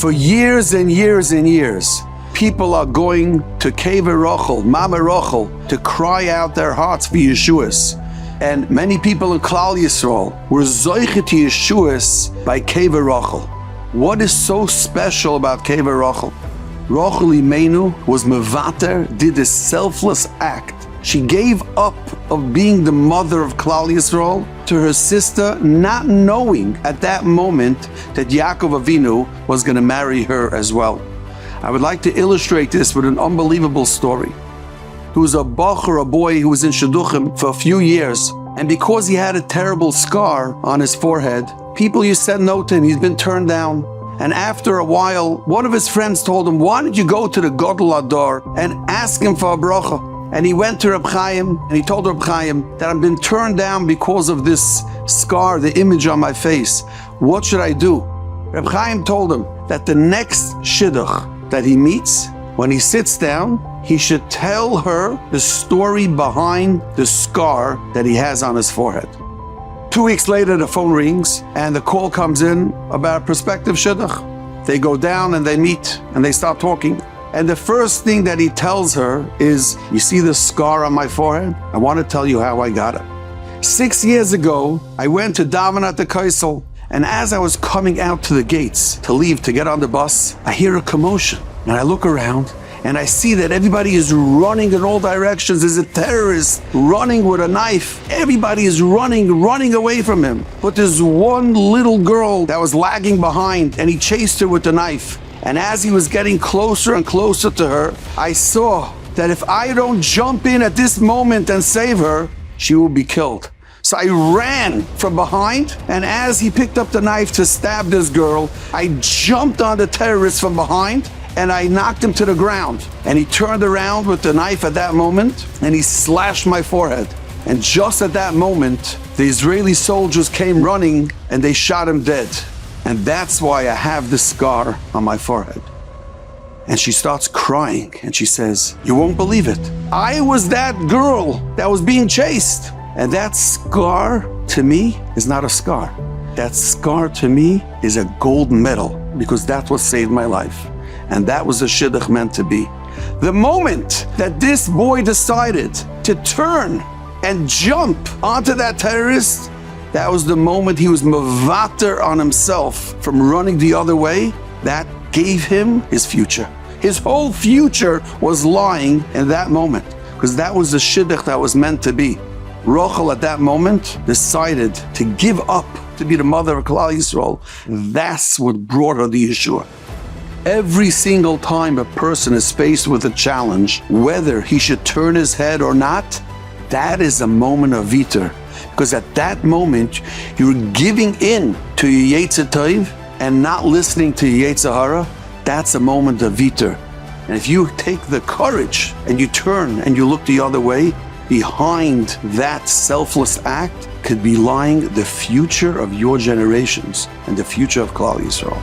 For years and years and years, people are going to Kever Rochel, Mama Rochel, to cry out their hearts for Yeshuas. And many people in Klal Yisrael were zoichet to Yeshuas by Kever Rochel. What is so special about Kever Rochel? Rochel Imenu was mevater, did a selfless act. She gave up of being the mother of Klal Yisrael to her sister, not knowing at that moment that Yaakov Avinu was going to marry her as well. I would like to illustrate this with an unbelievable story. There was a boy who was in Shidduchim for a few years, and because he had a terrible scar on his forehead, people used to send note to him, he's been turned down. And after a while, one of his friends told him, why don't you go to the Gadol Ador and ask him for a bracha? And he went to Reb Chaim, and he told Reb Chaim that I've been turned down because of this scar, the image on my face. What should I do? Reb Chaim told him that the next shidduch that he meets, when he sits down, he should tell her the story behind the scar that he has on his forehead. 2 weeks later, the phone rings, and the call comes in about a prospective shidduch. They go down and they meet, and they start talking. And the first thing that he tells her is, you see the scar on my forehead? I want to tell you how I got it. 6 years ago, I went to daven at the Kaisel, and as I was coming out to the gates to leave to get on the bus, I hear a commotion. And I look around, and I see that everybody is running in all directions. There's a terrorist running with a knife. Everybody is running away from him. But there's one little girl that was lagging behind, and he chased her with the knife. And as he was getting closer and closer to her, I saw that if I don't jump in at this moment and save her, she will be killed. So I ran from behind, and as he picked up the knife to stab this girl, I jumped on the terrorist from behind, and I knocked him to the ground. And he turned around with the knife at that moment, and he slashed my forehead. And just at that moment, the Israeli soldiers came running, and they shot him dead. And that's why I have this scar on my forehead. And she starts crying, and she says, you won't believe it. I was that girl that was being chased. And that scar to me is not a scar. That scar to me is a gold medal, because that's what saved my life. And that was the shidduch meant to be. The moment that this boy decided to turn and jump onto that terrorist, that was the moment he was mevater on himself from running the other way. That gave him his future. His whole future was lying in that moment, because that was the shidduch that was meant to be. Rochel at that moment decided to give up to be the mother of Klal Yisrael. That's what brought her the Yeshua. Every single time a person is faced with a challenge, whether he should turn his head or not, that is a moment of viter. Because at that moment, you're giving in to your Yetzer Tov and not listening to your Yetzer Hara. That's a moment of viter. And if you take the courage and you turn and you look the other way, behind that selfless act could be lying the future of your generations and the future of Klal Yisrael.